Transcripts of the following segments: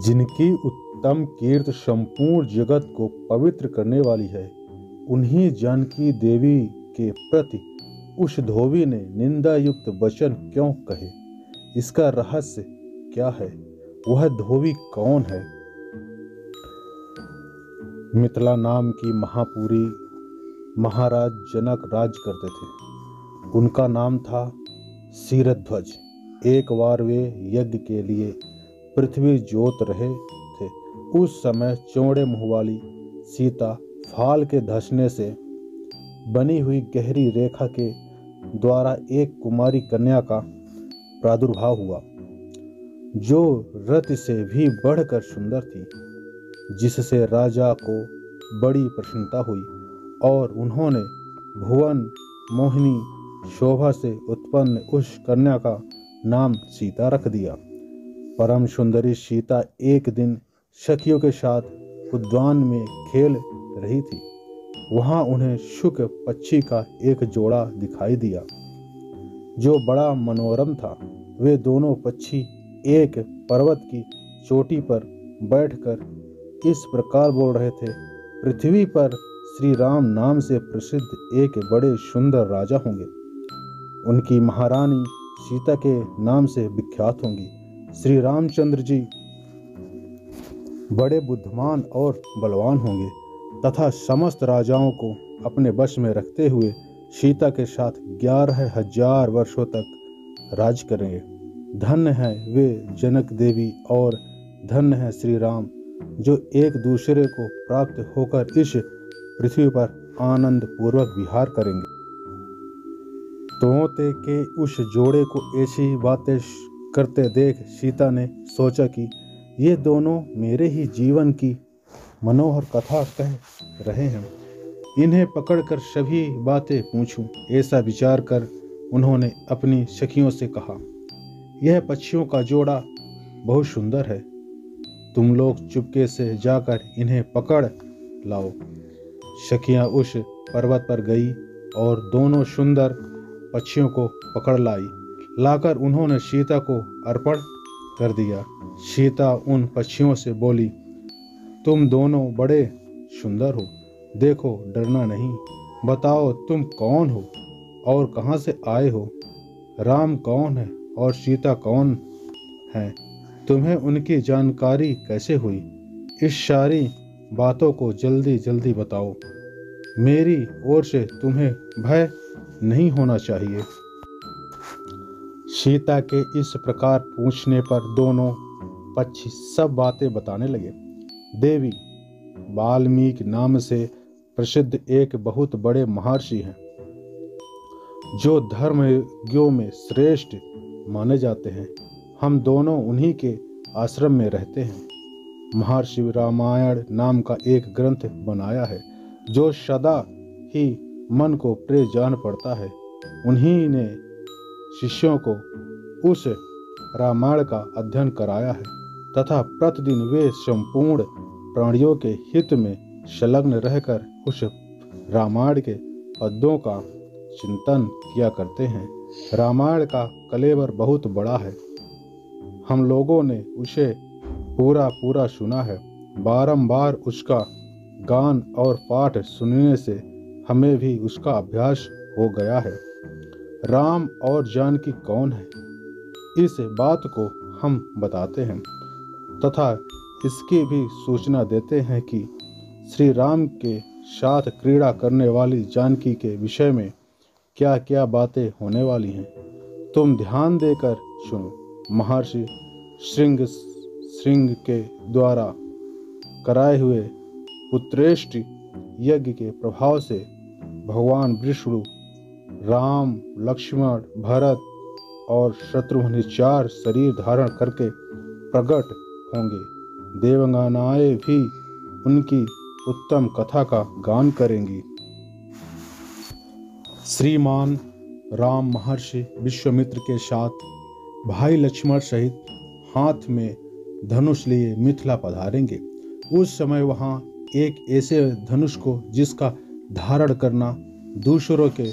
जिनकी उत्तम कीर्ति संपूर्ण जगत को पवित्र करने वाली है, उन्हीं जानकी देवी के प्रति उस धोबी ने निंदा युक्त वचन क्यों कहे? इसका रहस्य क्या है? वह धोबी कौन है? मिथिला नाम की महापुरी महाराज जनक राज करते थे। उनका नाम था शीरध्वज। एक बार वे यज्ञ के लिए पृथ्वी जोत रहे थे। उस समय चौड़े मुंह वाली सीता फाल के धंसने से बनी हुई गहरी रेखा के द्वारा एक कुमारी कन्या का प्रादुर्भाव हुआ, जो रति से भी बढ़कर सुंदर थी, जिससे राजा को बड़ी प्रसन्नता हुई और उन्होंने भुवन मोहिनी शोभा से उत्पन्न उस कन्या का नाम सीता रख दिया। परम सुंदरी सीता एक दिन सखियों के साथ उद्यान में खेल रही थी। वहां उन्हें शुक पक्षी का एक जोड़ा दिखाई दिया, जो बड़ा मनोरम था। वे दोनों पक्षी एक पर्वत की चोटी पर बैठकर इस प्रकार बोल रहे थे: पृथ्वी पर श्री राम नाम से प्रसिद्ध एक बड़े सुंदर राजा होंगे। उनकी महारानी सीता के नाम से विख्यात होंगी। श्री रामचंद्र जी बड़े बुद्धिमान और बलवान होंगे तथा समस्त राजाओं को अपने वश में रखते हुए सीता के साथ 11,000 वर्षों तक राज करेंगे। धन्य है वे जनक देवी और धन्य है श्री राम, जो एक दूसरे को प्राप्त होकर इस पृथ्वी पर आनंद पूर्वक विहार करेंगे। तोते के उस जोड़े को ऐसी बातें करते देख सीता ने सोचा कि ये दोनों मेरे ही जीवन की मनोहर कथा कह रहे हैं, इन्हें पकड़कर सभी बातें पूछूं। ऐसा विचार कर उन्होंने अपनी सखियों से कहा, यह पक्षियों का जोड़ा बहुत सुंदर है, तुम लोग चुपके से जाकर इन्हें पकड़ लाओ। सखियां उस पर्वत पर गई और दोनों सुंदर पक्षियों को पकड़ लाई। लाकर उन्होंने सीता को अर्पण कर दिया। सीता उन पक्षियों से बोली, तुम दोनों बड़े सुंदर हो, देखो डरना नहीं। बताओ तुम कौन हो और कहाँ से आए हो? राम कौन है और सीता कौन है? तुम्हें उनकी जानकारी कैसे हुई? इस सारी बातों को जल्दी जल्दी बताओ। मेरी ओर से तुम्हें भय नहीं होना चाहिए। सीता के इस प्रकार पूछने पर दोनों पक्षी सब बातें बताने लगे। देवी वाल्मीकि नाम से प्रसिद्ध एक बहुत बड़े महर्षि हैं, जो धर्मज्ञों में श्रेष्ठ माने जाते हैं। हम दोनों उन्हीं के आश्रम में रहते हैं। महर्षि रामायण नाम का एक ग्रंथ बनाया है, जो सदा ही मन को प्रिय जान पड़ता है। उन्हीं ने शिष्यों को उस रामायण का अध्ययन कराया है तथा प्रतिदिन वे संपूर्ण प्राणियों के हित में संलग्न रहकर उस रामायण के पद्यों का चिंतन किया करते हैं। रामायण का कलेवर बहुत बड़ा है। हम लोगों ने उसे पूरा सुना है। बारंबार उसका गान और पाठ सुनने से हमें भी उसका अभ्यास हो गया है। राम और जानकी कौन है, इस बात को हम बताते हैं तथा इसकी भी सूचना देते हैं कि श्री राम के साथ क्रीड़ा करने वाली जानकी के विषय में क्या क्या बातें होने वाली हैं। तुम ध्यान देकर सुनो। महर्षि श्रृंग के द्वारा कराए हुए पुत्रेष्टि यज्ञ के प्रभाव से भगवान विष्णु राम, लक्ष्मण, भरत और शत्रुघ्न 4 शरीर धारण करके प्रकट होंगे। देवगणाएं भी उनकी उत्तम कथा का गान करेंगी। श्रीमान राम महर्षि विश्वामित्र के साथ भाई लक्ष्मण सहित हाथ में धनुष लिए मिथिला पधारेंगे। उस समय वहां एक ऐसे धनुष को जिसका धारण करना दूसरों के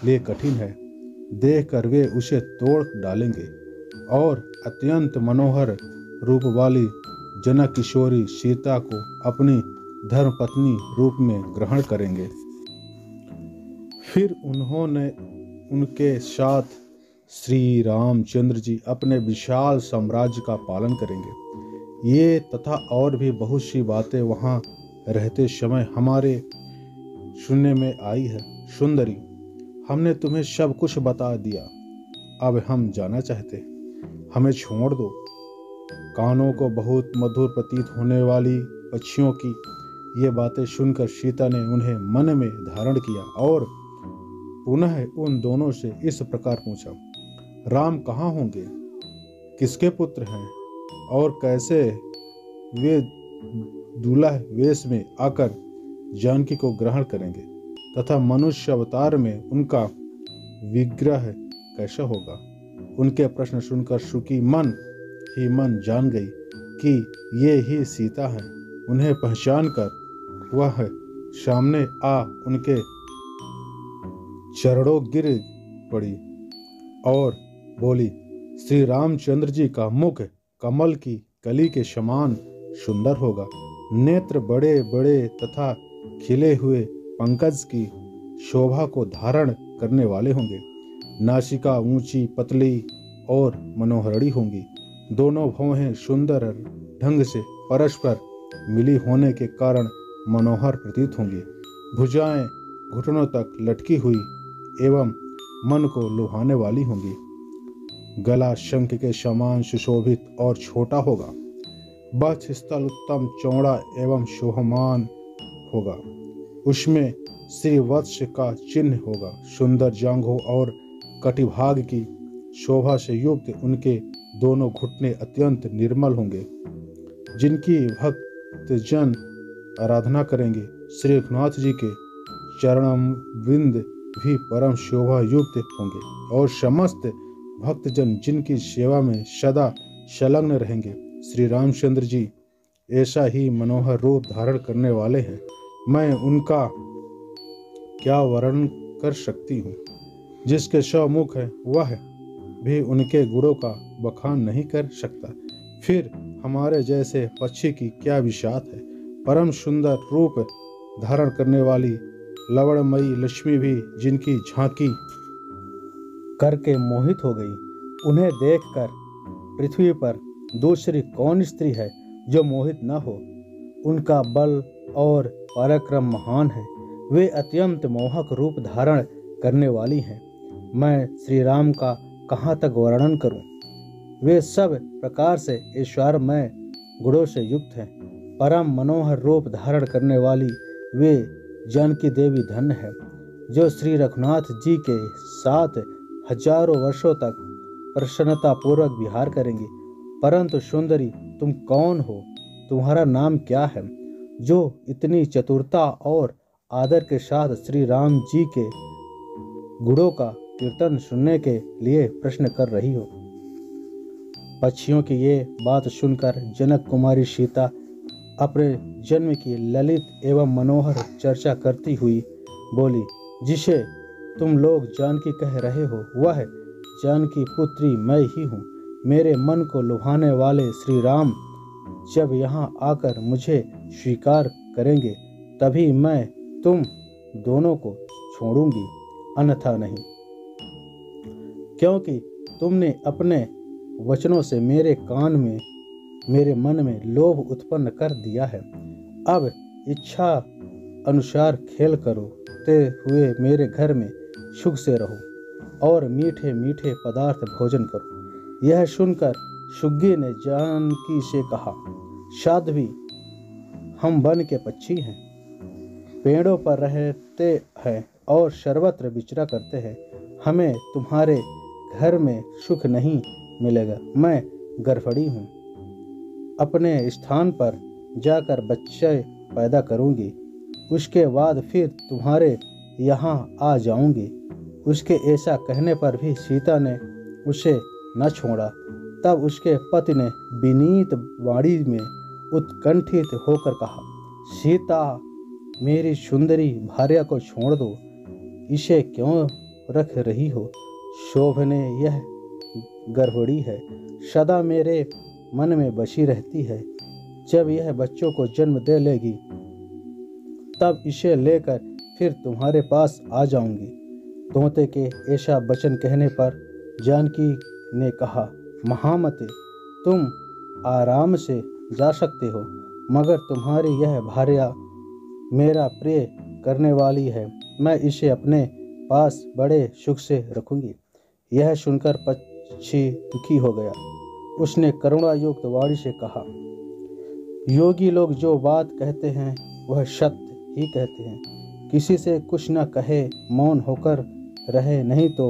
लिए कठिन है, देखकर वे उसे तोड़ डालेंगे और अत्यंत मनोहर रूप वाली जनक किशोरी सीता को अपनी धर्मपत्नी रूप में ग्रहण करेंगे। फिर उनके साथ श्री रामचंद्र जी अपने विशाल साम्राज्य का पालन करेंगे। ये तथा और भी बहुत सी बातें वहाँ रहते समय हमारे सुनने में आई है। सुंदरी, हमने तुम्हें सब कुछ बता दिया, अब हम जाना चाहते, हमें छोड़ दो। कानों को बहुत मधुर प्रतीत होने वाली पक्षियों की ये बातें सुनकर सीता ने उन्हें मन में धारण किया और पुनः उन दोनों से इस प्रकार पूछा, राम कहाँ होंगे, किसके पुत्र हैं और कैसे वे दूल्हा वेश में आकर जानकी को ग्रहण करेंगे तथा मनुष्य अवतार में उनका विग्रह कैसा होगा। उनके प्रश्न सुनकर सुकी मन ही मन जान गई कि ये ही सीता है। उन्हें पहचान कर वह सामने आ उनके चरणों गिर पड़ी और बोली, श्री रामचंद्र जी का मुख कमल की कली के समान सुंदर होगा, नेत्र बड़े बड़े तथा खिले हुए पंकज की शोभा को धारण करने वाले होंगे, नासिका ऊंची पतली और मनोहरणी होंगी, दोनों भौहें सुंदर ढंग से परस्पर मिली होने के कारण मनोहर प्रतीत होंगी, भुजाएं घुटनों तक लटकी हुई एवं मन को लुभाने वाली होंगी, गला शंख के समान सुशोभित और छोटा होगा, वक्ष स्थल उत्तम चौड़ा एवं शोभमान होगा, उसमें श्री वत्स का चिन्ह होगा, सुंदर जांघों और कटिभाग की शोभा से युक्त उनके दोनों घुटने अत्यंत निर्मल होंगे, जिनकी भक्त जन आराधना करेंगे। श्री रघुनाथ जी के चरणबिंद भी परम शोभा युक्त होंगे और समस्त भक्तजन जिनकी सेवा में सदा संलग्न रहेंगे। श्री रामचंद्र जी ऐसा ही मनोहर रूप धारण करने वाले हैं, मैं उनका क्या वर्णन कर सकती हूँ। जिसके 100 मुख है वह भी उनके गुणों का बखान नहीं कर सकता, फिर हमारे जैसे पक्षी की क्या विशात है। परम सुंदर रूप धारण करने वाली लवणमयी लक्ष्मी भी जिनकी झांकी करके मोहित हो गई, उन्हें देखकर पृथ्वी पर दूसरी कौन स्त्री है जो मोहित न हो। उनका बल और पराक्रम महान है, वे अत्यंत मोहक रूप धारण करने वाली हैं। मैं श्री राम का कहाँ तक वर्णन करूं। वे सब प्रकार से ऐश्वर्यमय गुणों से युक्त हैं, परम मनोहर रूप धारण करने वाली वे जानकी देवी धन्य है, जो श्री रघुनाथ जी के साथ हजारों वर्षों तक प्रसन्नता पूर्वक विहार करेंगी। परंतु सुंदरी, तुम कौन हो, तुम्हारा नाम क्या है, जो इतनी चतुरता और आदर के साथ श्री राम जी के गुणों का कीर्तन सुनने के लिए प्रश्न कर रही हो। पक्षियों की ये बात सुनकर जनक कुमारी सीता अपने जन्म की ललित एवं मनोहर चर्चा करती हुई बोली, जिसे तुम लोग जानकी कह रहे हो वह जानकी पुत्री मैं ही हूँ। मेरे मन को लुभाने वाले श्री राम जब यहाँ आकर मुझे स्वीकार करेंगे तभी मैं तुम दोनों को छोड़ूंगी, अन्यथा नहीं, क्योंकि तुमने अपने वचनों से मेरे कान में मेरे मन में लोभ उत्पन्न कर दिया है। अब इच्छा अनुसार खेल करते हुए मेरे घर में सुख से रहो और मीठे मीठे पदार्थ भोजन करो। यह सुनकर सुग्गी ने जानकी से कहा, साध्वी, हम वन के पक्षी हैं, पेड़ों पर रहते हैं और सर्वत्र विचरा करते हैं, हमें तुम्हारे घर में सुख नहीं मिलेगा। मैं गर्भवती हूँ, अपने स्थान पर जाकर बच्चे पैदा करूँगी, उसके बाद फिर तुम्हारे यहाँ आ जाऊँगी। उसके ऐसा कहने पर भी सीता ने उसे न छोड़ा। तब उसके पति ने विनीत वाणी में उत्कंठित होकर कहा, सीता, मेरी सुंदरी भार्या को छोड़ दो, इसे क्यों रख रही हो। शोभने यह गर्भवती है, सदा मेरे मन में बसी रहती है। जब यह बच्चों को जन्म दे लेगी तब इसे लेकर फिर तुम्हारे पास आ जाऊंगी। तोते के ऐसा वचन कहने पर जानकी ने कहा, महामते, तुम आराम से जा सकते हो, मगर तुम्हारी यह भार्या मेरा प्रिय करने वाली है। मैं इसे अपने पास बड़े सुख से रखूंगी। यह सुनकर पक्षी दुखी हो गया। उसने करुणा युक्त वाणी से कहा, योगी लोग जो बात कहते हैं वह सत्य ही कहते हैं। किसी से कुछ न कहे, मौन होकर रहे, नहीं तो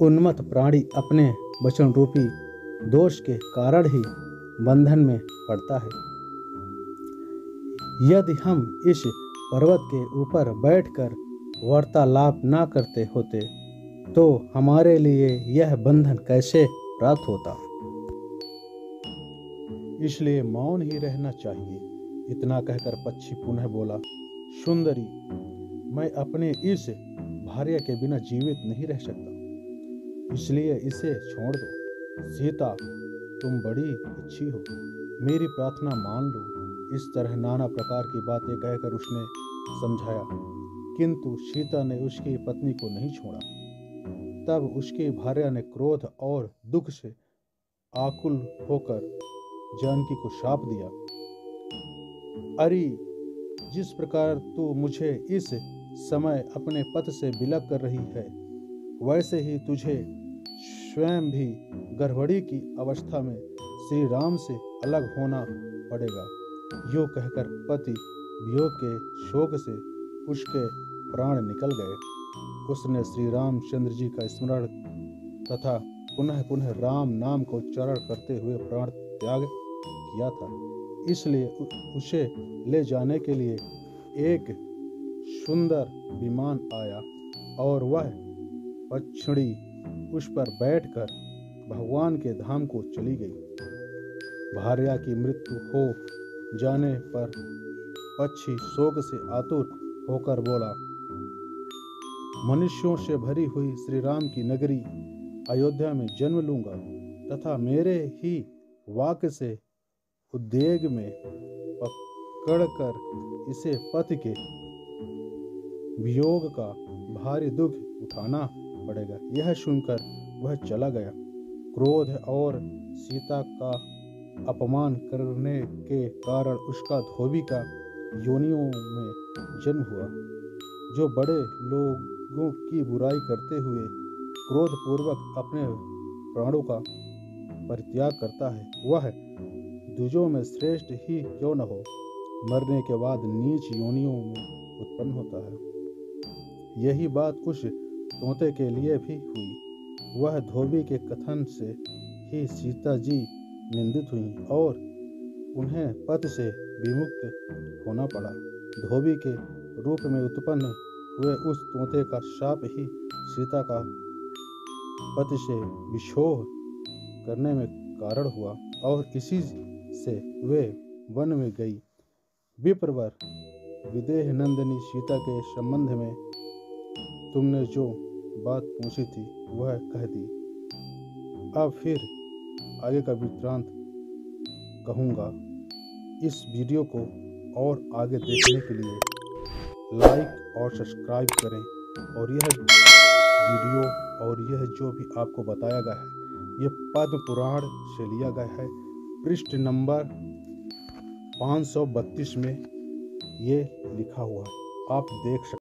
उन्मत्त प्राणी अपने वचन रूपी दोष के कारण ही बंधन में पड़ता है। यदि हम इस पर्वत के ऊपर बैठकर वार्तालाप न करते होते तो हमारे लिए यह बंधन कैसे प्राप्त होता। इसलिए मौन ही रहना चाहिए। इतना कहकर पक्षी पुनः बोला, सुंदरी, मैं अपने इस भार्या के बिना जीवित नहीं रह सकता, इसलिए इसे छोड़ दो। सीता, तुम बड़ी अच्छी हो, मेरी प्रार्थना मान लो। इस तरह नाना प्रकार की बातें कहकर उसने समझाया, किंतु सीता ने उसकी पत्नी को नहीं छोड़ा। तब उसकी भार्या ने क्रोध और दुख से आकुल होकर जानकी को शाप दिया, अरे, जिस प्रकार तू मुझे इस समय अपने पति से विलग कर रही है, वैसे ही तुझे स्वयं भी गर्भवती की अवस्था में श्री राम से अलग होना पड़ेगा। यूँ कहकर पति वियोग के शोक से उसके प्राण निकल गए। उसने श्री रामचंद्र जी का स्मरण तथा पुनः पुनः राम नाम को उच्चारण करते हुए प्राण त्याग किया था। इसलिए उसे ले जाने के लिए एक सुंदर विमान आया और वह पक्षिणी उस पर बैठकर भगवान के धाम को चली गई। भार्या की मृत्यु हो जाने पर पक्षी शोक से आतुर होकर बोला, मनुष्यों से भरी हुई श्री राम की नगरी अयोध्या में जन्म लूंगा तथा मेरे ही वाक्य से उद्वेग में पकड़कर इसे पति के वियोग का भारी दुख उठाना पड़ेगा। यह सुनकर वह चला गया। क्रोध और सीता का अपमान करने के कारण उसका धोबी का योनियों में जन्म हुआ। जो बड़े लोगों की बुराई करते हुए क्रोधपूर्वक अपने प्राणों का परित्याग करता है, वह द्विजों में श्रेष्ठ ही क्यों न हो, मरने के बाद नीच योनियों में उत्पन्न होता है। यही बात उस तोते के लिए भी हुई। वह धोबी के कथन से ही सीता जी निंदित हुई और उन्हें पति से विमुक्त होना पड़ा। धोबी के रूप में उत्पन्न हुए उस तोते का शाप ही सीता का पति से विछोह करने में कारण हुआ और इसी से वे वन में गई। विप्रवर, विदेह नंदिनी सीता के संबंध में तुमने जो बात पूछी थी वह कह दी। अब फिर आगे का वृत्तांत कहूँगा। इस वीडियो को और आगे देखने के लिए लाइक और सब्सक्राइब करें। और यह वीडियो और यह जो भी आपको बताया गया है, ये पद्म पुराण से लिया गया है। पृष्ठ नंबर 532 में ये लिखा हुआ है, आप देख सकते हैं।